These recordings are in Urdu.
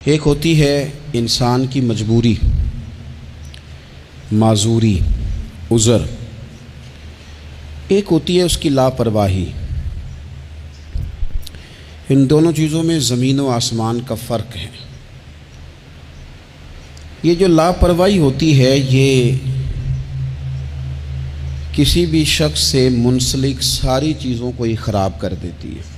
ایک ہوتی ہے انسان کی مجبوری، معذوری، عذر، ایک ہوتی ہے اس کی لاپرواہی۔ ان دونوں چیزوں میں زمین و آسمان کا فرق ہے۔ یہ جو لاپرواہی ہوتی ہے یہ کسی بھی شخص سے منسلک ساری چیزوں کو ہی خراب کر دیتی ہے۔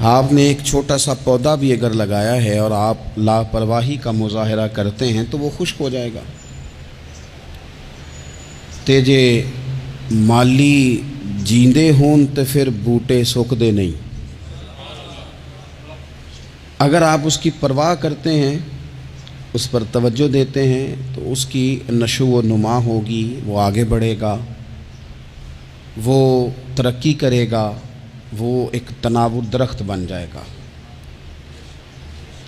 آپ نے ایک چھوٹا سا پودا بھی اگر لگایا ہے اور آپ لاپرواہی کا مظاہرہ کرتے ہیں تو وہ خشک ہو جائے گا۔ تے جے مالی جیندے ہون تو پھر بوٹے سوکھدے نہیں۔ اگر آپ اس کی پرواہ کرتے ہیں، اس پر توجہ دیتے ہیں تو اس کی نشو و نما ہوگی، وہ آگے بڑھے گا، وہ ترقی کرے گا، وہ ایک تناور درخت بن جائے گا۔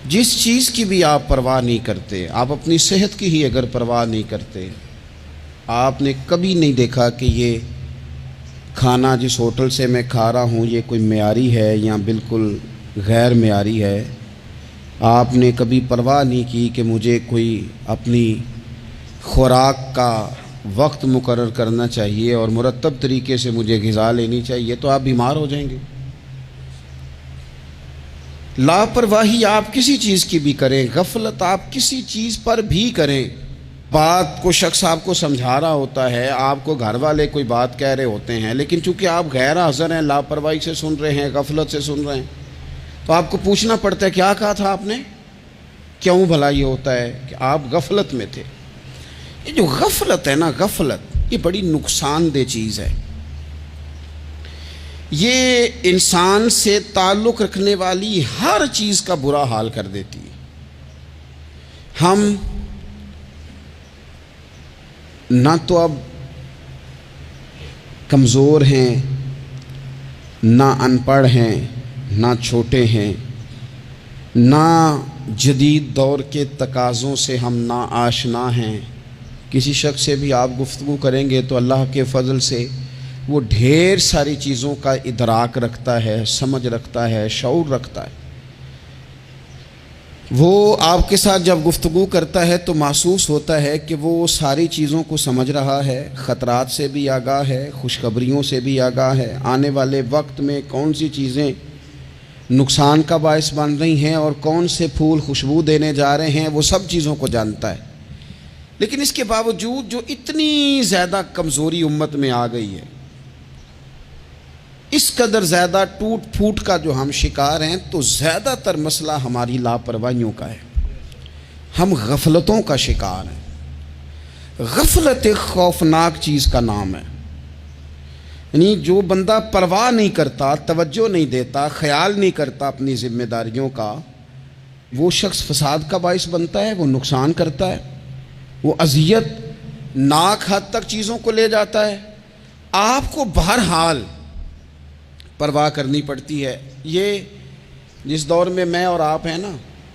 جس چیز کی بھی آپ پرواہ نہیں کرتے، آپ اپنی صحت کی ہی اگر پرواہ نہیں کرتے، آپ نے کبھی نہیں دیکھا کہ یہ کھانا جس ہوٹل سے میں کھا رہا ہوں یہ کوئی معیاری ہے یا بالکل غیر معیاری ہے، آپ نے کبھی پرواہ نہیں کی کہ مجھے کوئی اپنی خوراک کا وقت مقرر کرنا چاہیے اور مرتب طریقے سے مجھے غذا لینی چاہیے، تو آپ بیمار ہو جائیں گے۔ لاپرواہی آپ کسی چیز کی بھی کریں، غفلت آپ کسی چیز پر بھی کریں، بات کو شخص آپ کو سمجھا رہا ہوتا ہے، آپ کو گھر والے کوئی بات کہہ رہے ہوتے ہیں، لیکن چونکہ آپ غیر حاضر ہیں، لاپرواہی سے سن رہے ہیں، غفلت سے سن رہے ہیں، تو آپ کو پوچھنا پڑتا ہے کیا کہا تھا آپ نے؟ کیوں بھلا یہ ہوتا ہے کہ آپ غفلت میں تھے؟ یہ جو غفلت ہے نا، غفلت یہ بڑی نقصان دہ چیز ہے۔ یہ انسان سے تعلق رکھنے والی ہر چیز کا برا حال کر دیتی ہے۔ ہم نہ تو اب کمزور ہیں، نہ ان پڑھ ہیں، نہ چھوٹے ہیں، نہ جدید دور کے تقاضوں سے ہم نا آشنا ہیں۔ کسی شخص سے بھی آپ گفتگو کریں گے تو اللہ کے فضل سے وہ ڈھیر ساری چیزوں کا ادراک رکھتا ہے، سمجھ رکھتا ہے، شعور رکھتا ہے۔ وہ آپ کے ساتھ جب گفتگو کرتا ہے تو محسوس ہوتا ہے کہ وہ ساری چیزوں کو سمجھ رہا ہے، خطرات سے بھی آگاہ ہے، خوشخبریوں سے بھی آگاہ ہے، آنے والے وقت میں کون سی چیزیں نقصان کا باعث بن رہی ہیں اور کون سے پھول خوشبو دینے جا رہے ہیں، وہ سب چیزوں کو جانتا ہے۔ لیکن اس کے باوجود جو اتنی زیادہ کمزوری امت میں آ گئی ہے، اس قدر زیادہ ٹوٹ پھوٹ کا جو ہم شکار ہیں، تو زیادہ تر مسئلہ ہماری لاپرواہیوں کا ہے۔ ہم غفلتوں کا شکار ہیں۔ غفلت ایک خوفناک چیز کا نام ہے، یعنی جو بندہ پرواہ نہیں کرتا، توجہ نہیں دیتا، خیال نہیں کرتا اپنی ذمہ داریوں کا، وہ شخص فساد کا باعث بنتا ہے، وہ نقصان کرتا ہے، وہ اذیت ناک حد تک چیزوں کو لے جاتا ہے۔ آپ کو بہرحال پرواہ کرنی پڑتی ہے۔ یہ جس دور میں میں اور آپ ہیں نا،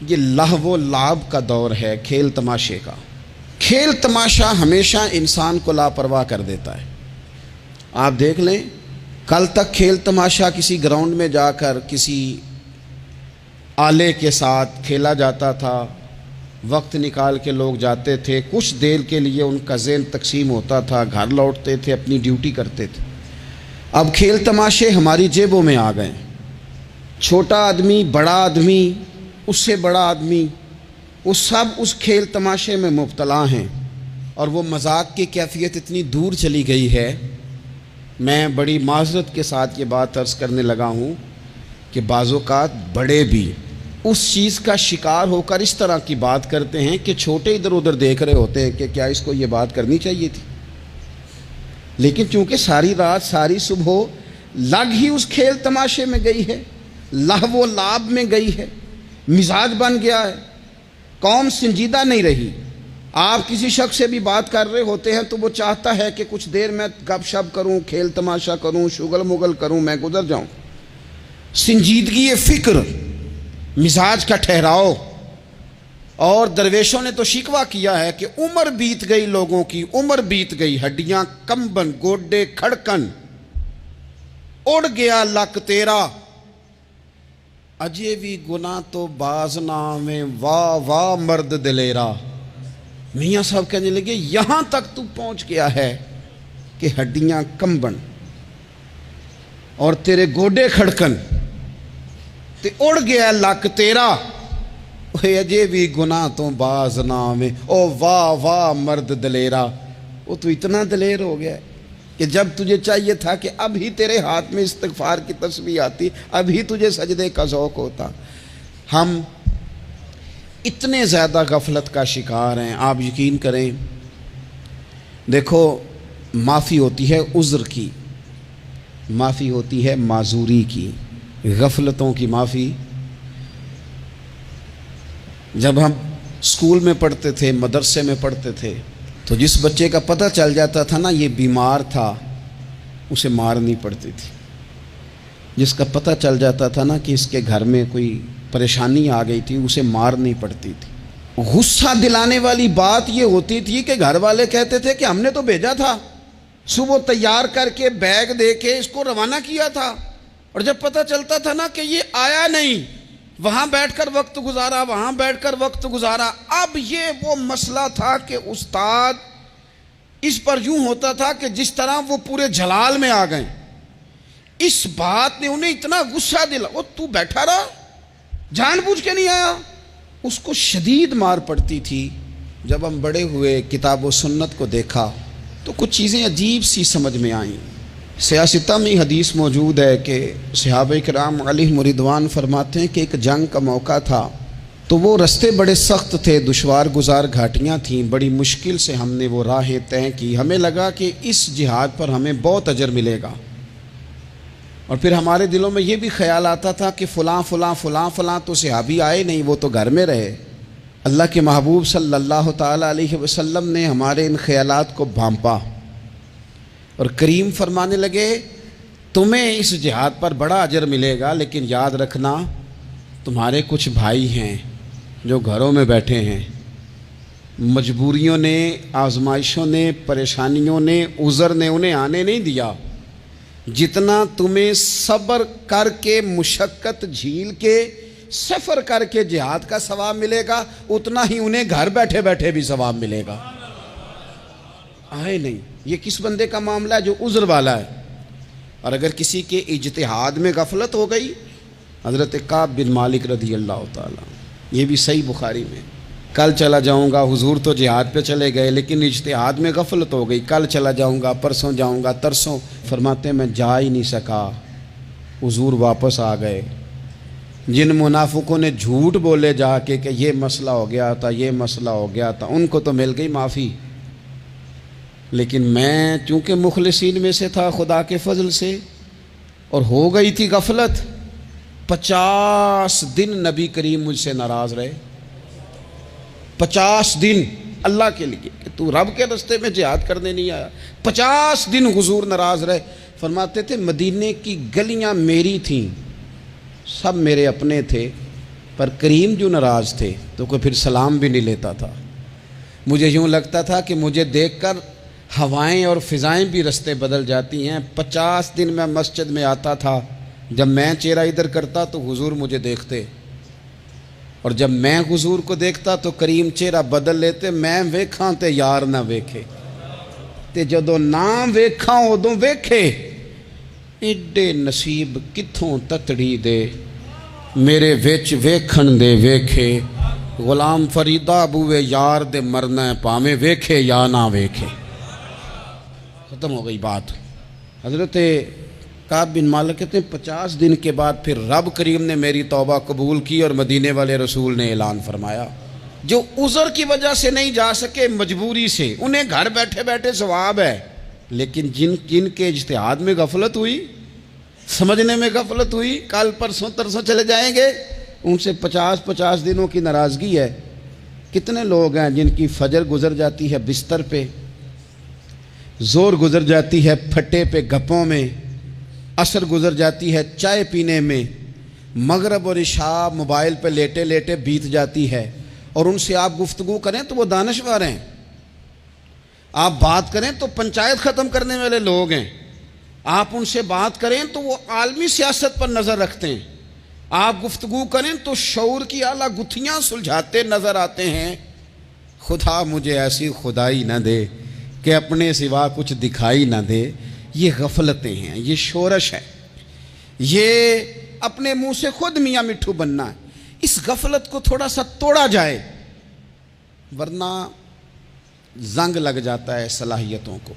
یہ لہو و لعب کا دور ہے، کھیل تماشے کا۔ کھیل تماشا ہمیشہ انسان کو لاپرواہ کر دیتا ہے۔ آپ دیکھ لیں، کل تک کھیل تماشا کسی گراؤنڈ میں جا کر کسی آلے کے ساتھ کھیلا جاتا تھا، وقت نکال کے لوگ جاتے تھے، کچھ دیر کے لیے ان کا ذہن تقسیم ہوتا تھا، گھر لوٹتے تھے، اپنی ڈیوٹی کرتے تھے۔ اب کھیل تماشے ہماری جیبوں میں آ گئے۔ چھوٹا آدمی، بڑا آدمی، اس سے بڑا آدمی، وہ سب اس کھیل تماشے میں مبتلا ہیں، اور وہ مذاق کی کیفیت اتنی دور چلی گئی ہے، میں بڑی معذرت کے ساتھ یہ بات عرض کرنے لگا ہوں کہ بعض اوقات بڑے بھی اس چیز کا شکار ہو کر اس طرح کی بات کرتے ہیں کہ چھوٹے ادھر ادھر دیکھ رہے ہوتے ہیں کہ کیا اس کو یہ بات کرنی چاہیے تھی، لیکن چونکہ ساری رات ساری صبح لگ ہی اس کھیل تماشے میں گئی ہے، لہو و لعب میں گئی ہے، مزاج بن گیا ہے، قوم سنجیدہ نہیں رہی۔ آپ کسی شخص سے بھی بات کر رہے ہوتے ہیں تو وہ چاہتا ہے کہ کچھ دیر میں گپ شپ کروں، کھیل تماشا کروں، شغل مغل کروں، میں گزر جاؤں۔ سنجیدگی فکر، مزاج کا ٹھہراؤ۔ اور درویشوں نے تو شکوہ کیا ہے کہ عمر بیت گئی، لوگوں کی عمر بیت گئی، ہڈیاں کمبن، گوڈے کھڑکن، اڑ گیا لک تیرا۔ اجے بھی گناہ تو باز نام ہے، واہ واہ مرد دلیرا۔ میاں صاحب کہنے لگے یہاں تک تو پہنچ گیا ہے کہ ہڈیاں کمبن اور تیرے گوڈے کھڑکن تے اڑ گیا لک تیرا، اجے بھی گناہ تو باز نام ہے، او واہ واہ مرد دلیرا۔ وہ تو اتنا دلیر ہو گیا کہ جب تجھے چاہیے تھا کہ اب ہی تیرے ہاتھ میں استغفار کی تسبیح آتی، اب ہی تجھے سجدے کا ذوق ہوتا۔ ہم اتنے زیادہ غفلت کا شکار ہیں، آپ یقین کریں۔ دیکھو، معافی ہوتی ہے عذر کی، معافی ہوتی ہے معذوری کی، غفلتوں کی معافی۔ جب ہم اسکول میں پڑھتے تھے، مدرسے میں پڑھتے تھے، تو جس بچے کا پتہ چل جاتا تھا نا یہ بیمار تھا، اسے مارنی پڑتی تھی۔ جس کا پتہ چل جاتا تھا نا کہ اس کے گھر میں کوئی پریشانی آ گئی تھی، اسے مارنی پڑتی تھی۔ غصہ دلانے والی بات یہ ہوتی تھی کہ گھر والے کہتے تھے کہ ہم نے تو بھیجا تھا، صبح تیار کر کے بیگ دے کے اس کو روانہ کیا تھا، اور جب پتہ چلتا تھا نا کہ یہ آیا نہیں، وہاں بیٹھ کر وقت گزارا، وہاں بیٹھ کر وقت گزارا۔ اب یہ وہ مسئلہ تھا کہ استاد اس پر یوں ہوتا تھا کہ جس طرح وہ پورے جلال میں آ گئے۔ اس بات نے انہیں اتنا غصہ دلا، وہ تو بیٹھا رہا، جان بوجھ کے نہیں آیا۔ اس کو شدید مار پڑتی تھی۔ جب ہم بڑے ہوئے، کتاب و سنت کو دیکھا تو کچھ چیزیں عجیب سی سمجھ میں آئیں۔ سیاستہ میں حدیث موجود ہے کہ صحابہ کرام علیہم رضوان فرماتے ہیں کہ ایک جنگ کا موقع تھا، تو وہ رستے بڑے سخت تھے، دشوار گزار گھاٹیاں تھیں، بڑی مشکل سے ہم نے وہ راہیں طے کی۔ ہمیں لگا کہ اس جہاد پر ہمیں بہت اجر ملے گا، اور پھر ہمارے دلوں میں یہ بھی خیال آتا تھا کہ فلاں فلاں فلاں فلاں تو صحابی آئے نہیں، وہ تو گھر میں رہے۔ اللہ کے محبوب صلی اللہ تعالیٰ علیہ وسلم نے ہمارے ان خیالات کو بھانپا اور کریم فرمانے لگے تمہیں اس جہاد پر بڑا اجر ملے گا، لیکن یاد رکھنا تمہارے کچھ بھائی ہیں جو گھروں میں بیٹھے ہیں، مجبوریوں نے، آزمائشوں نے، پریشانیوں نے، عذر نے انہیں آنے نہیں دیا۔ جتنا تمہیں صبر کر کے، مشقت جھیل کے، سفر کر کے جہاد کا ثواب ملے گا، اتنا ہی انہیں گھر بیٹھے بیٹھے بھی ثواب ملے گا۔ آئے نہیں۔ یہ کس بندے کا معاملہ ہے جو عذر والا ہے؟ اور اگر کسی کے اجتہاد میں غفلت ہو گئی، حضرت کعب بن مالک رضی اللہ تعالیٰ، یہ بھی صحیح بخاری میں، کل چلا جاؤں گا، حضور تو جہاد پہ چلے گئے لیکن اجتہاد میں غفلت ہو گئی، کل چلا جاؤں گا، پرسوں جاؤں گا، ترسوں، فرماتے میں جا ہی نہیں سکا، حضور واپس آ گئے۔ جن منافقوں نے جھوٹ بولے جا کے کہ یہ مسئلہ ہو گیا تھا، یہ مسئلہ ہو گیا تھا، ان کو تو مل گئی معافی، لیکن میں چونکہ مخلصین میں سے تھا خدا کے فضل سے، اور ہو گئی تھی غفلت، 50 دن نبی کریم مجھ سے ناراض رہے۔ 50 دن اللہ کے لیے کہ تو رب کے رستے میں جہاد کرنے نہیں آیا، 50 دن حضور ناراض رہے۔ فرماتے تھے مدینے کی گلیاں میری تھیں، سب میرے اپنے تھے، پر کریم جو ناراض تھے تو کوئی پھر سلام بھی نہیں لیتا تھا۔ مجھے یوں لگتا تھا کہ مجھے دیکھ کر ہوائیں اور فضائیں بھی رستے بدل جاتی ہیں۔ 50 دن میں مسجد میں آتا تھا، جب میں چہرہ ادھر کرتا تو حضور مجھے دیکھتے، اور جب میں حضور کو دیکھتا تو کریم چہرہ بدل لیتے، میں ویکھاں تے یار نہ ویکھے، تے جدوں نہ ویکھاں ادوں ویکھے، ایڈے نصیب کتھوں تتڑی دے، میرے وچ ویکھن دے ویکھے، غلام فریدہ بوئے یار دے مرنا ہے پاویں ویکھے یا نہ ویکھے۔ ختم ہو گئی بات۔ حضرت کعب بن مالک کہتے ہیں 50 دن کے بعد پھر رب کریم نے میری توبہ قبول کی، اور مدینے والے رسول نے اعلان فرمایا جو عذر کی وجہ سے نہیں جا سکے، مجبوری سے، انہیں گھر بیٹھے بیٹھے ثواب ہے، لیکن جن کے اجتہاد میں غفلت ہوئی، سمجھنے میں غفلت ہوئی، کل پرسوں ترسوں چلے جائیں گے، ان سے 50 دنوں کی ناراضگی ہے۔ کتنے لوگ ہیں جن کی فجر گزر جاتی ہے بستر پہ، زور گزر جاتی ہے پھٹے پہ گپوں میں، عصر گزر جاتی ہے چائے پینے میں، مغرب اور عشاء موبائل پہ لیٹے لیٹے بیت جاتی ہے، اور ان سے آپ گفتگو کریں تو وہ دانشور ہیں، آپ بات کریں تو پنچایت ختم کرنے والے لوگ ہیں، آپ ان سے بات کریں تو وہ عالمی سیاست پر نظر رکھتے ہیں، آپ گفتگو کریں تو شعور کی اعلیٰ گتھیاں سلجھاتے نظر آتے ہیں. خدا مجھے ایسی خدائی نہ دے کہ اپنے سوا کچھ دکھائی نہ دے. یہ غفلتیں ہیں، یہ شورش ہے، یہ اپنے منہ سے خود میاں مٹھو بننا ہے. اس غفلت کو تھوڑا سا توڑا جائے ورنہ زنگ لگ جاتا ہے صلاحیتوں کو.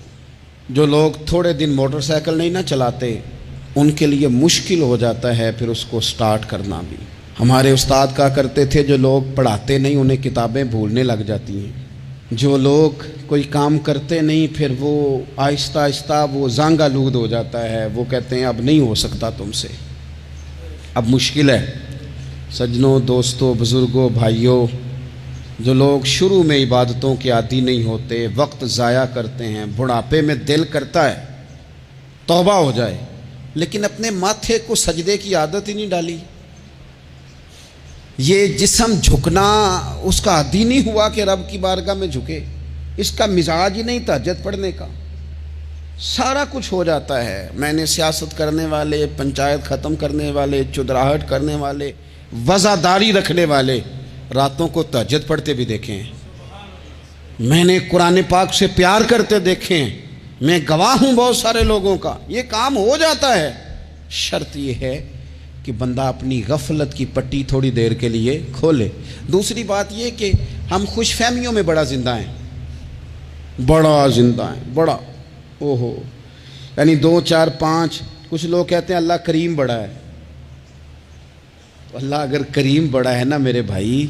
جو لوگ تھوڑے دن موٹر سائیکل نہیں نہ چلاتے ان کے لیے مشکل ہو جاتا ہے پھر اس کو سٹارٹ کرنا بھی. ہمارے استاد کہا کرتے تھے جو لوگ پڑھاتے نہیں انہیں کتابیں بھولنے لگ جاتی ہیں. جو لوگ کوئی کام کرتے نہیں پھر وہ آہستہ آہستہ وہ زنگ آلود ہو جاتا ہے. وہ کہتے ہیں اب نہیں ہو سکتا تم سے، اب مشکل ہے. سجنوں، دوستوں، بزرگوں، بھائیوں، جو لوگ شروع میں عبادتوں کے عادی نہیں ہوتے، وقت ضائع کرتے ہیں، بڑھاپے میں دل کرتا ہے توبہ ہو جائے لیکن اپنے ماتھے کو سجدے کی عادت ہی نہیں ڈالی. یہ جسم جھکنا اس کا عادی نہیں ہوا کہ رب کی بارگاہ میں جھکے. اس کا مزاج ہی نہیں تہجد پڑھنے کا. سارا کچھ ہو جاتا ہے. میں نے سیاست کرنے والے، پنچایت ختم کرنے والے، چودراہٹ کرنے والے، وزاداری رکھنے والے راتوں کو تہجد پڑھتے بھی دیکھے ہیں. میں نے قرآن پاک سے پیار کرتے دیکھے ہیں. میں گواہ ہوں بہت سارے لوگوں کا. یہ کام ہو جاتا ہے. شرط یہ ہے کہ بندہ اپنی غفلت کی پٹی تھوڑی دیر کے لیے کھولے. دوسری بات یہ کہ ہم خوش فہمیوں میں بڑا زندہ ہیں، بڑا زندہ ہیں، بڑا اوہو، یعنی 2 4 5. کچھ لوگ کہتے ہیں اللہ کریم بڑا ہے. اللہ اگر کریم بڑا ہے نا میرے بھائی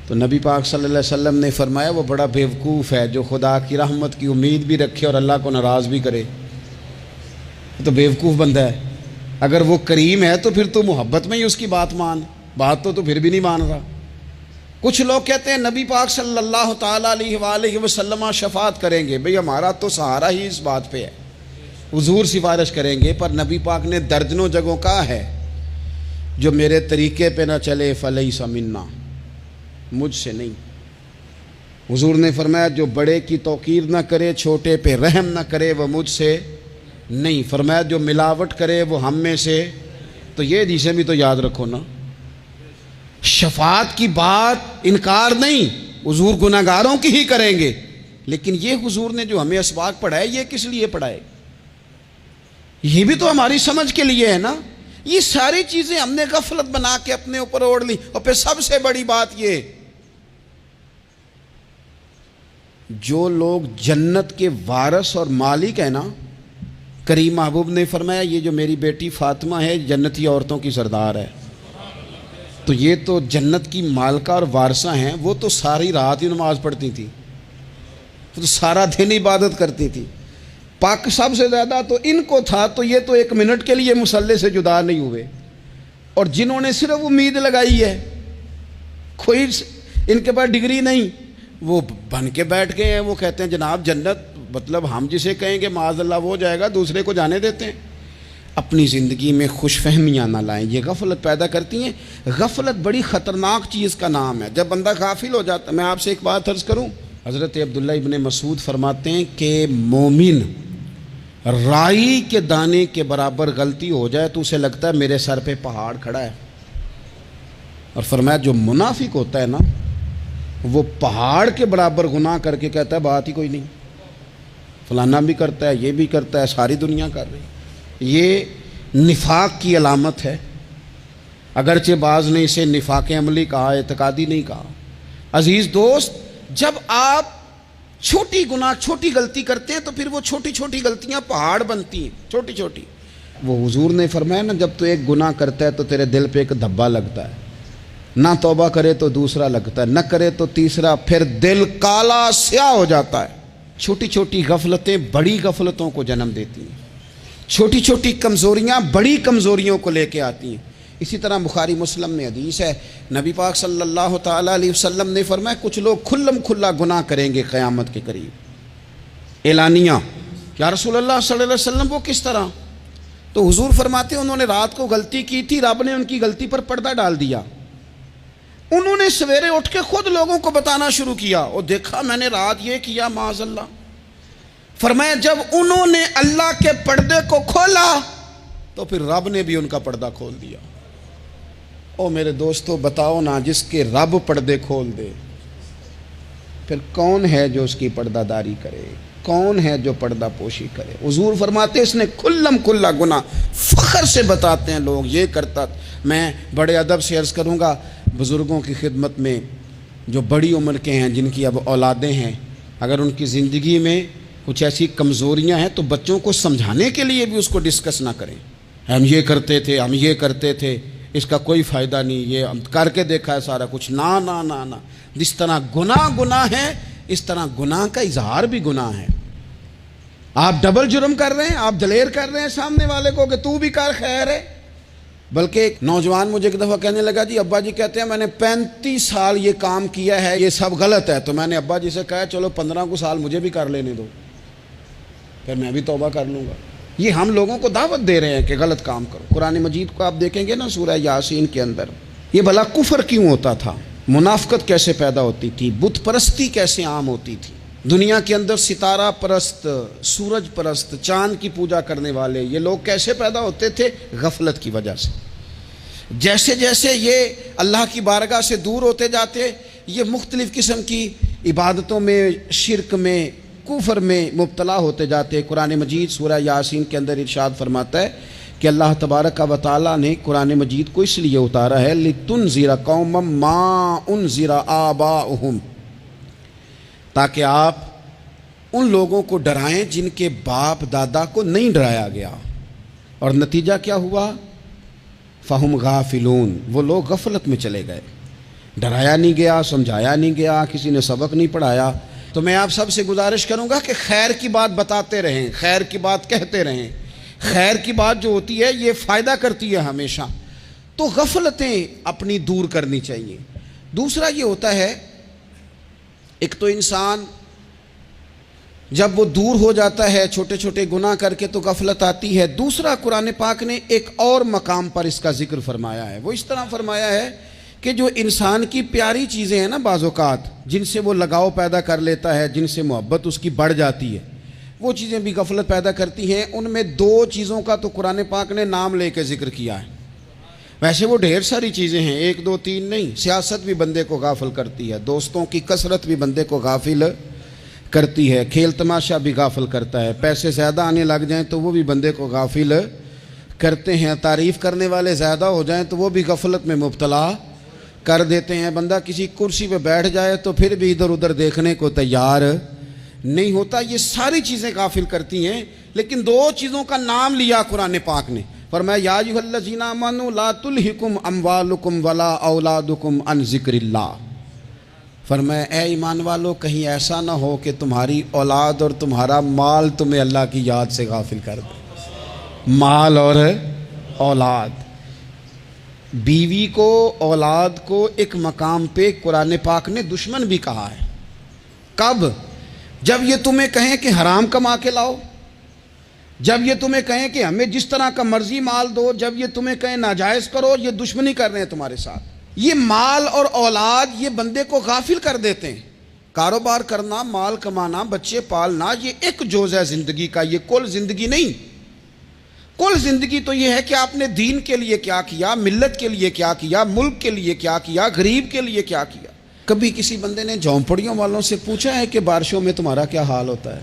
تو نبی پاک صلی اللہ علیہ وسلم نے فرمایا وہ بڑا بیوقوف ہے جو خدا کی رحمت کی امید بھی رکھے اور اللہ کو ناراض بھی کرے. تو بیوقوف بندہ ہے. اگر وہ کریم ہے تو پھر تو محبت میں ہی اس کی بات مان. بات تو پھر بھی نہیں مان رہا. کچھ لوگ کہتے ہیں نبی پاک صلی اللہ تعالیٰ علیہ وآلہ وسلم شفاعت کریں گے. بھئی ہمارا تو سہارا ہی اس بات پہ ہے، حضور سفارش کریں گے. پر نبی پاک نے درجنوں جگہوں کہا ہے جو میرے طریقے پہ نہ چلے فلیس منا، مجھ سے نہیں. حضور نے فرمایا جو بڑے کی توقیر نہ کرے، چھوٹے پہ رحم نہ کرے، وہ مجھ سے نہیں. فرمایا جو ملاوٹ کرے وہ ہم میں سے. تو یہ حدیثیں بھی تو یاد رکھو نا. شفاعت کی بات انکار نہیں، حضور گناہگاروں کی ہی کریں گے. لیکن یہ حضور نے جو ہمیں اسباق پڑھائے یہ کس لیے پڑھائے؟ یہ بھی تو ہماری سمجھ کے لیے ہے نا. یہ ساری چیزیں ہم نے غفلت بنا کے اپنے اوپر اوڑھ لی. اور پھر سب سے بڑی بات یہ، جو لوگ جنت کے وارث اور مالک ہیں نا، کریم محبوب نے فرمایا یہ جو میری بیٹی فاطمہ ہے جنتی عورتوں کی سردار ہے. تو یہ تو جنت کی مالکہ اور وارثہ ہیں. وہ تو ساری رات ہی نماز پڑھتی تھی، وہ تو سارا دن عبادت کرتی تھی. پاک سب سے زیادہ تو ان کو تھا. تو یہ تو 1 منٹ کے لیے مصلے سے جدا نہیں ہوئے. اور جنہوں نے صرف امید لگائی ہے، کوئی ان کے پاس ڈگری نہیں، وہ بن کے بیٹھ گئے ہیں. وہ کہتے ہیں جناب جنت مطلب ہم جسے کہیں گے معاذ اللہ وہ جائے گا، دوسرے کو جانے دیتے ہیں. اپنی زندگی میں خوش فہمیاں نہ لائیں، یہ غفلت پیدا کرتی ہیں. غفلت بڑی خطرناک چیز کا نام ہے. جب بندہ غافل ہو جاتا ہے، میں آپ سے ایک بات عرض کروں، حضرت عبداللہ ابن مسعود فرماتے ہیں کہ مومن رائی کے دانے کے برابر غلطی ہو جائے تو اسے لگتا ہے میرے سر پہ پہاڑ کھڑا ہے. اور فرمایا جو منافق ہوتا ہے نا وہ پہاڑ کے برابر گناہ کر کے کہتا ہے بات ہی کوئی نہیں، فلانا بھی کرتا ہے، یہ بھی کرتا ہے، ساری دنیا کر رہی. یہ نفاق کی علامت ہے. اگرچہ بعض نے اسے نفاق عملی کہا، اعتقادی نہیں کہا. عزیز دوست، جب آپ چھوٹی گناہ چھوٹی غلطی کرتے ہیں تو پھر وہ چھوٹی چھوٹی غلطیاں پہاڑ بنتی ہیں، چھوٹی چھوٹی. وہ حضور نے فرمایا نا جب تو ایک گناہ کرتا ہے تو تیرے دل پہ ایک دھبا لگتا ہے، نہ توبہ کرے تو دوسرا لگتا ہے، نہ کرے تو تیسرا، پھر دل کالا سیاہ ہو جاتا ہے. چھوٹی چھوٹی غفلتیں بڑی غفلتوں کو جنم دیتی ہیں. چھوٹی چھوٹی کمزوریاں بڑی کمزوریوں کو لے کے آتی ہیں. اسی طرح بخاری مسلم میں حدیث ہے، نبی پاک صلی اللہ تعالیٰ علیہ وسلم نے فرمایا کچھ لوگ کھلم کھلا گناہ کریں گے قیامت کے قریب. اعلانیہ، یا رسول اللہ صلی اللہ علیہ وسلم وہ کس طرح؟ تو حضور فرماتے ہیں انہوں نے رات کو غلطی کی تھی، رب نے ان کی غلطی پر پردہ ڈال دیا. انہوں نے سویرے اٹھ کے خود لوگوں کو بتانا شروع کیا، اور دیکھا میں نے رات یہ کیا معاذ اللہ. فرمایا جب انہوں نے اللہ کے پردے کو کھولا تو پھر رب نے بھی ان کا پردہ کھول دیا. او میرے دوستو بتاؤ نا، جس کے رب پردے کھول دے پھر کون ہے جو اس کی پردہ داری کرے؟ کون ہے جو پردہ پوشی کرے؟ حضور فرماتے اس نے کلم کلا گناہ، فخر سے بتاتے ہیں لوگ یہ کرتا۔ میں بڑے ادب سے عرض کروں گا بزرگوں کی خدمت میں، جو بڑی عمر کے ہیں، جن کی اب اولادیں ہیں، اگر ان کی زندگی میں کچھ ایسی کمزوریاں ہیں تو بچوں کو سمجھانے کے لیے بھی اس کو ڈسکس نہ کریں۔ ہم یہ کرتے تھے، ہم یہ کرتے تھے، اس کا کوئی فائدہ نہیں، یہ ہم کر کے دیکھا ہے سارا کچھ۔ نہ نہ نہ نہ، جس طرح گناہ ہے اس طرح گناہ کا اظہار بھی گناہ ہے۔ آپ ڈبل جرم کر رہے ہیں، آپ دلیر کر رہے ہیں سامنے والے کو کہ تو بھی کر، خیر ہے۔ بلکہ ایک نوجوان مجھے ایک دفعہ کہنے لگا جی ابا جی کہتے ہیں میں نے 35 سال یہ کام کیا ہے، یہ سب غلط ہے۔ تو میں نے ابا جی سے کہا چلو 15 کو سال مجھے بھی کر لینے دو، پھر میں بھی توبہ کر لوں گا۔ یہ ہم لوگوں کو دعوت دے رہے ہیں کہ غلط کام کرو۔ قرآن مجید کو آپ دیکھیں گے نا سورہ یاسین کے اندر، یہ بھلا کفر کیوں ہوتا تھا، منافقت کیسے پیدا ہوتی تھی، بت پرستی کیسے عام ہوتی تھی، دنیا کے اندر ستارہ پرست، سورج پرست، چاند کی پوجا کرنے والے یہ لوگ کیسے پیدا ہوتے تھے؟ غفلت کی وجہ سے۔ جیسے جیسے یہ اللہ کی بارگاہ سے دور ہوتے جاتے، یہ مختلف قسم کی عبادتوں میں، شرک میں، کفر میں مبتلا ہوتے جاتے۔ قرآن مجید سورہ یاسین کے اندر ارشاد فرماتا ہے کہ اللہ تبارک و تعالیٰ نے قرآن مجید کو اس لیے اتارا ہے لِتُنذِرَ قَوْمًا مَا أُنذِرَ آبَاؤُهُمْ، تاکہ آپ ان لوگوں کو ڈرائیں جن کے باپ دادا کو نہیں ڈرایا گیا۔ اور نتیجہ کیا ہوا؟ فَهُمْ غَافِلُونَ، وہ لوگ غفلت میں چلے گئے، ڈرایا نہیں گیا، سمجھایا نہیں گیا، کسی نے سبق نہیں پڑھایا۔ تو میں آپ سب سے گزارش کروں گا کہ خیر کی بات بتاتے رہیں، خیر کی بات کہتے رہیں۔ خیر کی بات جو ہوتی ہے یہ فائدہ کرتی ہے ہمیشہ، تو غفلتیں اپنی دور کرنی چاہیے۔ دوسرا یہ ہوتا ہے، ایک تو انسان جب وہ دور ہو جاتا ہے چھوٹے چھوٹے گناہ کر کے تو غفلت آتی ہے۔ دوسرا قرآن پاک نے ایک اور مقام پر اس کا ذکر فرمایا ہے، وہ اس طرح فرمایا ہے کہ جو انسان کی پیاری چیزیں ہیں نا بعض اوقات، جن سے وہ لگاؤ پیدا کر لیتا ہے، جن سے محبت اس کی بڑھ جاتی ہے، وہ چیزیں بھی غفلت پیدا کرتی ہیں۔ ان میں 2 چیزوں کا تو قرآن پاک نے نام لے کے ذکر کیا ہے۔ ویسے وہ ڈھیر ساری چیزیں ہیں، 1 2 3 نہیں۔ سیاست بھی بندے کو غافل کرتی ہے، دوستوں کی کثرت بھی بندے کو غافل کرتی ہے، کھیل تماشا بھی غافل کرتا ہے، پیسے زیادہ آنے لگ جائیں تو وہ بھی بندے کو غافل کرتے ہیں، تعریف کرنے والے زیادہ ہو جائیں تو وہ بھی غفلت میں مبتلا کر دیتے ہیں۔ بندہ کسی کرسی پہ بیٹھ جائے تو پھر بھی ادھر ادھر دیکھنے کو تیار نہیں ہوتا۔ یہ ساری چیزیں غافل کرتی ہیں، لیکن 2 چیزوں کا نام لیا قرآن پاک نے، فرمایا یا ایھا الذین آمنوا لا تلھکم اموالکم ولا اولادکم عن ذکر اللہ۔ فرمایا اے ایمان والو، کہیں ایسا نہ ہو کہ تمہاری اولاد اور تمہارا مال تمہیں اللہ کی یاد سے غافل کر دے۔ مال اور اولاد، بیوی کو، اولاد کو ایک مقام پہ قرآن پاک نے دشمن بھی کہا ہے۔ کب؟ جب یہ تمہیں کہیں کہ حرام کما کے لاؤ، جب یہ تمہیں کہیں کہ ہمیں جس طرح کا مرضی مال دو، جب یہ تمہیں کہیں ناجائز کرو، یہ دشمنی کر رہے ہیں تمہارے ساتھ۔ یہ مال اور اولاد یہ بندے کو غافل کر دیتے ہیں۔ کاروبار کرنا، مال کمانا، بچے پالنا، یہ ایک جزء ہے زندگی کا، یہ کل زندگی نہیں۔ کل زندگی تو یہ ہے کہ آپ نے دین کے لیے کیا کیا، ملت کے لیے کیا کیا، ملک کے لیے کیا کیا، غریب کے لیے کیا کیا۔ کبھی کسی بندے نے جھونپڑیوں والوں سے پوچھا ہے کہ بارشوں میں تمہارا کیا حال ہوتا ہے؟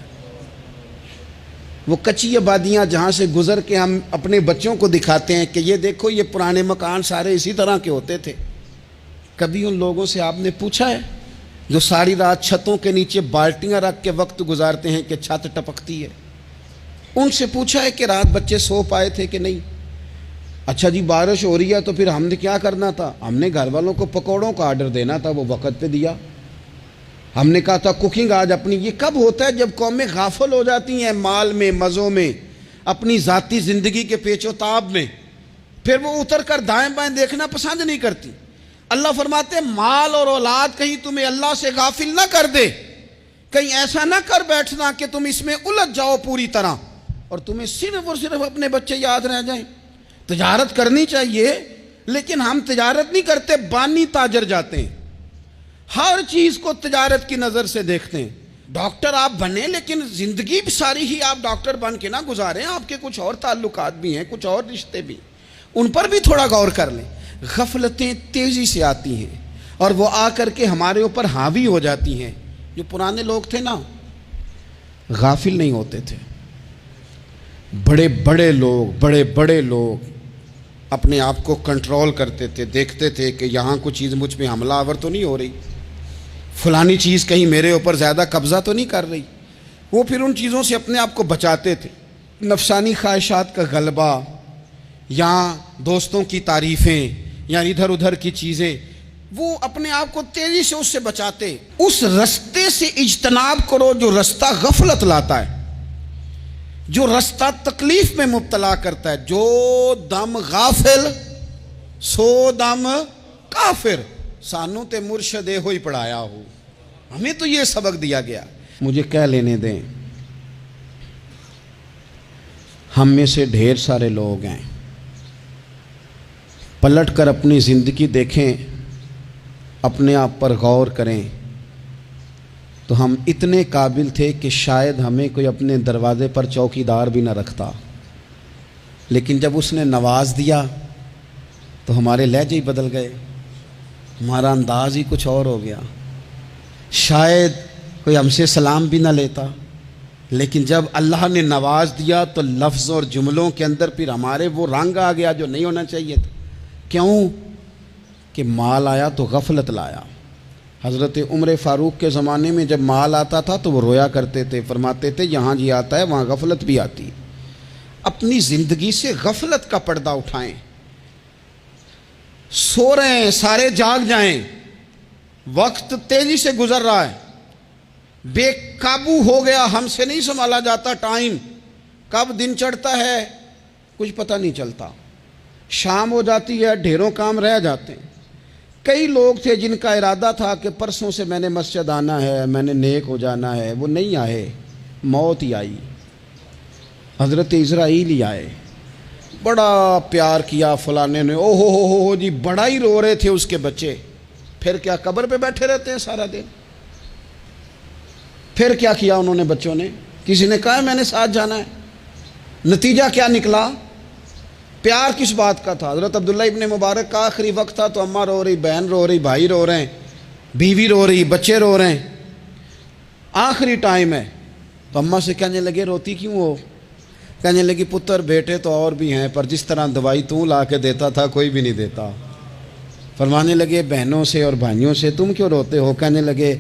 وہ کچی آبادیاں جہاں سے گزر کے ہم اپنے بچوں کو دکھاتے ہیں کہ یہ دیکھو یہ پرانے مکان سارے اسی طرح کے ہوتے تھے، کبھی ان لوگوں سے آپ نے پوچھا ہے جو ساری رات چھتوں کے نیچے بالٹیاں رکھ کے وقت گزارتے ہیں کہ چھت ٹپکتی ہے؟ ان سے پوچھا ہے کہ رات بچے سو پائے تھے کہ نہیں؟ اچھا جی بارش ہو رہی ہے تو پھر ہم نے کیا کرنا تھا؟ ہم نے گھر والوں کو پکوڑوں کا آرڈر دینا تھا، وہ وقت پہ دیا۔ ہم نے کہا تھا کوکنگ آج اپنی۔ یہ کب ہوتا ہے؟ جب قومیں غافل ہو جاتی ہیں مال میں، مزوں میں، اپنی ذاتی زندگی کے پیچ و تاب میں، پھر وہ اتر کر دائیں بائیں دیکھنا پسند نہیں کرتی۔ اللہ فرماتے ہیں مال اور اولاد کہیں تمہیں اللہ سے غافل نہ کر دے، کہیں ایسا نہ کر بیٹھنا کہ تم اس میں الجھ جاؤ پوری طرح اور تمہیں صرف اور صرف اپنے بچے یاد رہ جائیں۔ تجارت کرنی چاہیے، لیکن ہم تجارت نہیں کرتے، بانی تاجر جاتے ہیں، ہر چیز کو تجارت کی نظر سے دیکھتے ہیں۔ ڈاکٹر آپ بنے لیکن زندگی بھی ساری ہی آپ ڈاکٹر بن کے نہ گزاریں، آپ کے کچھ اور تعلقات بھی ہیں، کچھ اور رشتے بھی، ان پر بھی تھوڑا غور کر لیں۔ غفلتیں تیزی سے آتی ہیں اور وہ آ کر کے ہمارے اوپر حاوی ہو جاتی ہیں۔ جو پرانے لوگ تھے نا، غافل نہیں ہوتے تھے، بڑے بڑے لوگ اپنے آپ کو کنٹرول کرتے تھے، دیکھتے تھے کہ یہاں کوئی چیز مجھ پہ حملہ آور تو نہیں ہو رہی، فلانی چیز کہیں میرے اوپر زیادہ قبضہ تو نہیں کر رہی۔ وہ پھر ان چیزوں سے اپنے آپ کو بچاتے تھے۔ نفسانی خواہشات کا غلبہ یا دوستوں کی تعریفیں یا ادھر ادھر کی چیزیں، وہ اپنے آپ کو تیزی سے اس سے بچاتے۔ اس رستے سے اجتناب کرو جو رستہ غفلت لاتا ہے، جو رستہ تکلیف میں مبتلا کرتا ہے۔ جو دم غافل سو دم کافر، سانو تے مرشد ہوئی پڑھایا ہو، ہمیں تو یہ سبق دیا گیا۔ مجھے کہہ لینے دیں، ہم میں سے ڈھیر سارے لوگ ہیں، پلٹ کر اپنی زندگی دیکھیں، اپنے آپ پر غور کریں، تو ہم اتنے قابل تھے کہ شاید ہمیں کوئی اپنے دروازے پر چوکیدار بھی نہ رکھتا، لیکن جب اس نے نواز دیا تو ہمارے لہجے ہی بدل گئے، ہمارا انداز ہی کچھ اور ہو گیا۔ شاید کوئی ہم سے سلام بھی نہ لیتا، لیکن جب اللہ نے نواز دیا تو لفظ اور جملوں کے اندر پھر ہمارے وہ رنگ آ گیا جو نہیں ہونا چاہیے تھا۔ کیوں؟ کہ مال آیا تو غفلت لایا۔ حضرت عمر فاروق کے زمانے میں جب مال آتا تھا تو وہ رویا کرتے تھے، فرماتے تھے یہاں جی آتا ہے وہاں غفلت بھی آتی ہے۔ اپنی زندگی سے غفلت کا پردہ اٹھائیں۔ سو رہے ہیں سارے جاگ جائیں، وقت تیزی سے گزر رہا ہے، بے قابو ہو گیا، ہم سے نہیں سنبھالا جاتا ٹائم، کب دن چڑھتا ہے کچھ پتہ نہیں چلتا، شام ہو جاتی ہے ڈھیروں کام رہ جاتے ہیں۔ کئی لوگ تھے جن کا ارادہ تھا کہ پرسوں سے میں نے مسجد آنا ہے، میں نے نیک ہو جانا ہے، وہ نہیں آئے، موت ہی آئی، حضرت اسرائیل ہی آئے۔ بڑا پیار کیا فلانے نے، او ہو جی، بڑا ہی رو رہے تھے اس کے بچے، پھر کیا قبر پہ بیٹھے رہتے ہیں سارا دن؟ پھر کیا کیا انہوں نے بچوں نے؟ کسی نے کہا میں نے ساتھ جانا ہے؟ نتیجہ کیا نکلا؟ پیار کس بات کا تھا؟ حضرت عبداللہ ابن مبارک کا آخری وقت تھا تو اماں رو رہی، بہن رو رہی، بھائی رو رہے ہیں، بیوی رو رہی، بچے رو رہے ہیں، آخری ٹائم ہے تو اماں سے کہنے لگے روتی کیوں ہو؟ کہنے لگی پتر بیٹے تو اور بھی ہیں پر جس طرح دوائی تو لا کے دیتا تھا کوئی بھی نہیں دیتا۔ فرمانے لگے بہنوں سے اور بھائیوں سے تم کیوں روتے ہو؟ کہنے لگے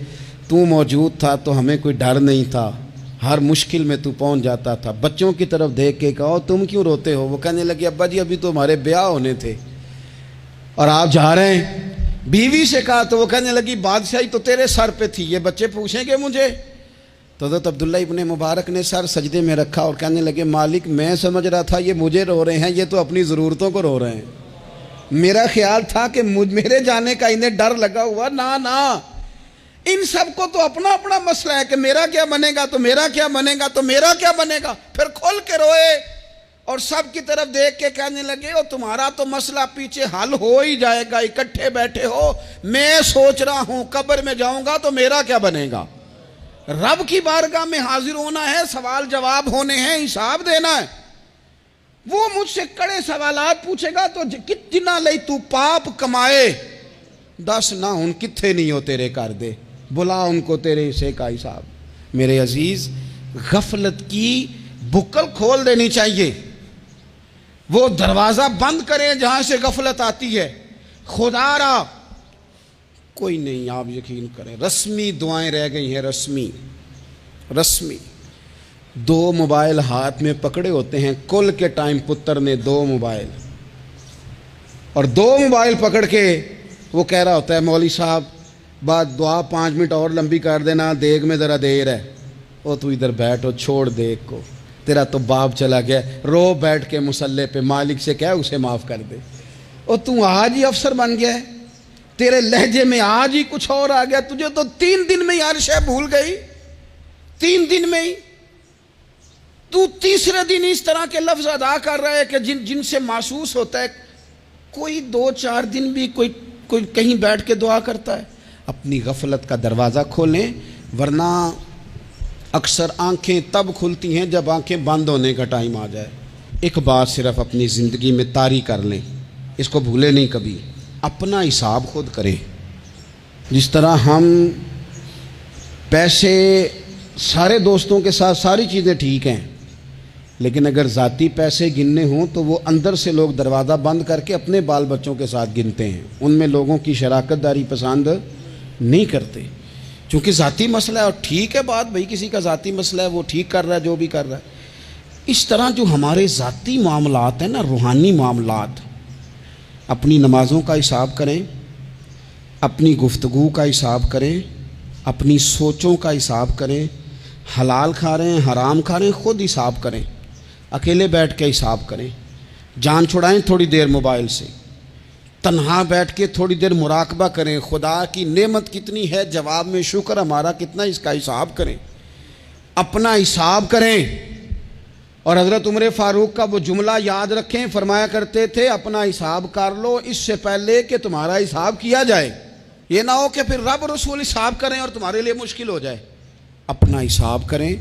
تو موجود تھا تو ہمیں کوئی ڈر نہیں تھا، ہر مشکل میں تو پہنچ جاتا تھا۔ بچوں کی طرف دیکھ کے کہو تم کیوں روتے ہو؟ وہ کہنے لگے ابا جی ابھی تو ہمارے بیاہ ہونے تھے اور آپ جا رہے ہیں۔ بیوی سے کہا تو وہ کہنے لگی بادشاہی تو تیرے سر پہ تھی، یہ بچے پوچھیں گے مجھے؟ تو حضرت عبداللہ ابن مبارک نے سر سجدے میں رکھا اور کہنے لگے مالک میں سمجھ رہا تھا یہ مجھے رو رہے ہیں، یہ تو اپنی ضرورتوں کو رو رہے ہیں، میرا خیال تھا کہ میرے جانے کا انہیں ڈر لگا ہوا۔ نا ان سب کو تو اپنا اپنا مسئلہ ہے کہ میرا کیا بنے گا تو میرا کیا بنے گا تو میرا کیا بنے گا، پھر کھول کے روئے اور سب کی طرف دیکھ کے کہنے لگے او تمہارا تو مسئلہ پیچھے حل ہو ہی جائے گا، اکٹھے بیٹھے ہو، میں سوچ رہا ہوں قبر میں جاؤں گا تو میرا کیا بنے گا۔ رب کی بارگاہ میں حاضر ہونا ہے، سوال جواب ہونے ہیں، حساب دینا ہے۔ وہ مجھ سے کڑے سوالات پوچھے گا تو کتنا لئی تو پاپ کمائے، دس نہ ان کتھے نہیں ہو تیرے کر دے، بلا ان کو تیرے حصے کا حساب۔ میرے عزیز غفلت کی بکل کھول دینی چاہیے، وہ دروازہ بند کریں جہاں سے غفلت آتی ہے۔ خدا را کوئی نہیں، آپ یقین کریں رسمی دعائیں رہ گئی ہیں، رسمی 2 موبائل ہاتھ میں پکڑے ہوتے ہیں، کل کے ٹائم پتر نے 2 موبائل اور 2 موبائل پکڑ کے وہ کہہ رہا ہوتا ہے مولوی صاحب بات دعا 5 منٹ اور لمبی کر دینا، دیگ میں ذرا دیر ہے۔ او تو ادھر بیٹھو، چھوڑ دیگ کو، تیرا تو باپ چلا گیا، رو بیٹھ کے مصلے پہ، مالک سے کہہ اسے معاف کر دے۔ او تو آج ہی افسر بن گیا ہے، تیرے لہجے میں آج ہی کچھ اور آ گیا، تجھے تو 3 دن میں ہر شے بھول گئی، 3 دن میں ہی تو تیسرے دن اس طرح کے لفظ ادا کر رہا ہے کہ جن سے محسوس ہوتا ہے کوئی 2-4 دن بھی کوئی کہیں بیٹھ کے دعا کرتا ہے۔ اپنی غفلت کا دروازہ کھولیں، ورنہ اکثر آنکھیں تب کھلتی ہیں جب آنکھیں بند ہونے کا ٹائم آ جائے۔ ایک بات صرف اپنی زندگی میں طاری کر لیں، اس کو بھولے نہیں کبھی. اپنا حساب خود کرے. جس طرح ہم پیسے سارے دوستوں کے ساتھ ساری چیزیں ٹھیک ہیں، لیکن اگر ذاتی پیسے گننے ہوں تو وہ اندر سے لوگ دروازہ بند کر کے اپنے بال بچوں کے ساتھ گنتے ہیں. ان میں لوگوں کی شراکت داری پسند نہیں کرتے، چونکہ ذاتی مسئلہ ہے. اور ٹھیک ہے بات، بھئی کسی کا ذاتی مسئلہ ہے، وہ ٹھیک کر رہا ہے جو بھی کر رہا ہے. اس طرح جو ہمارے ذاتی معاملات ہیں نا، روحانی معاملات، اپنی نمازوں کا حساب کریں، اپنی گفتگو کا حساب کریں، اپنی سوچوں کا حساب کریں. حلال کھا رہے ہیں، حرام کھا رہے ہیں، خود حساب کریں. اکیلے بیٹھ کے حساب کریں. جان چھڑائیں تھوڑی دیر موبائل سے. تنہا بیٹھ کے تھوڑی دیر مراقبہ کریں. خدا کی نعمت کتنی ہے، جواب میں شکر ہمارا کتنا، اس کا حساب کریں. اپنا حساب کریں. اور حضرت عمر فاروق کا وہ جملہ یاد رکھیں، فرمایا کرتے تھے اپنا حساب کر لو اس سے پہلے کہ تمہارا حساب کیا جائے. یہ نہ ہو کہ پھر رب رسول حساب کریں اور تمہارے لیے مشکل ہو جائے. اپنا حساب کریں.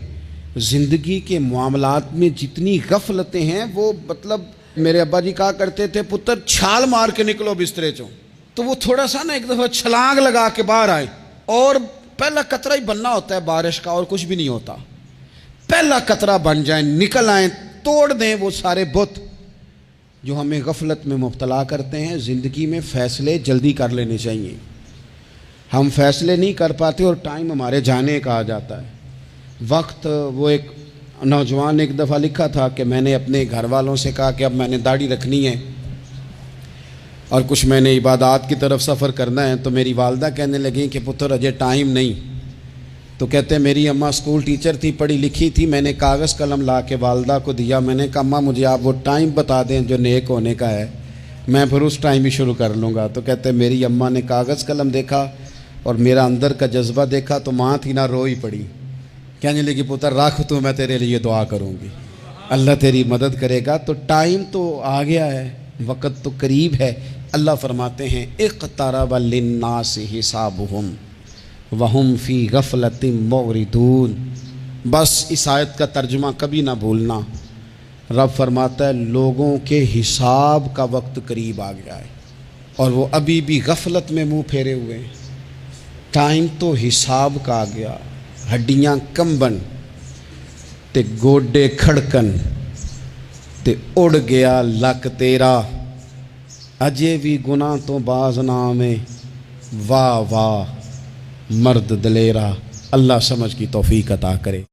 زندگی کے معاملات میں جتنی غفلتیں ہیں، وہ مطلب میرے ابا جی کہا کرتے تھے پتر چھال مار کے نکلو بسترے چوں. تو وہ تھوڑا سا نا ایک دفعہ چھلانگ لگا کے باہر آئے، اور پہلا قطرہ ہی بننا ہوتا ہے بارش کا، اور کچھ بھی نہیں ہوتا. پہلا قطرہ بن جائیں، نکل آئیں، توڑ دیں وہ سارے بت جو ہمیں غفلت میں مبتلا کرتے ہیں. زندگی میں فیصلے جلدی کر لینے چاہیے. ہم فیصلے نہیں کر پاتے اور ٹائم ہمارے جانے کا آ جاتا ہے. وقت، وہ ایک نوجوان نے ایک دفعہ لکھا تھا کہ میں نے اپنے گھر والوں سے کہا کہ اب میں نے داڑھی رکھنی ہے اور کچھ میں نے عبادات کی طرف سفر کرنا ہے. تو میری والدہ کہنے لگیں کہ پتر اجے ٹائم نہیں. تو کہتے ہیں میری اماں اسکول ٹیچر تھی، پڑھی لکھی تھی. میں نے کاغذ قلم لا کے والدہ کو دیا. میں نے کہا اماں مجھے آپ وہ ٹائم بتا دیں جو نیک ہونے کا ہے، میں پھر اس ٹائم ہی شروع کر لوں گا. تو کہتے ہیں میری اماں نے کاغذ قلم دیکھا اور میرا اندر کا جذبہ دیکھا تو ماں تھی نہ روئی پڑی. کہنے لگی پتر رکھ تو میں تیرے لیے دعا کروں گی، اللہ تیری مدد کرے گا. تو ٹائم تو آ گیا ہے، وقت تو قریب ہے. اللہ فرماتے ہیں اقترب للناس حسابہم وہم فی غفلۃ معرضون. بس اس آیت کا ترجمہ کبھی نہ بھولنا. رب فرماتا ہے لوگوں کے حساب کا وقت قریب آ گیا ہے اور وہ ابھی بھی غفلت میں منہ پھیرے ہوئے ہیں. ٹائم تو حساب کا آ گیا. ہڈیاں کمبن تے گوڈے کھڑکن تے اڑ گیا لک تیرا. اجے بھی گناہ تو باز نہ آویں، واہ واہ مرد دلیرا. اللہ سمجھ کی توفیق عطا کرے.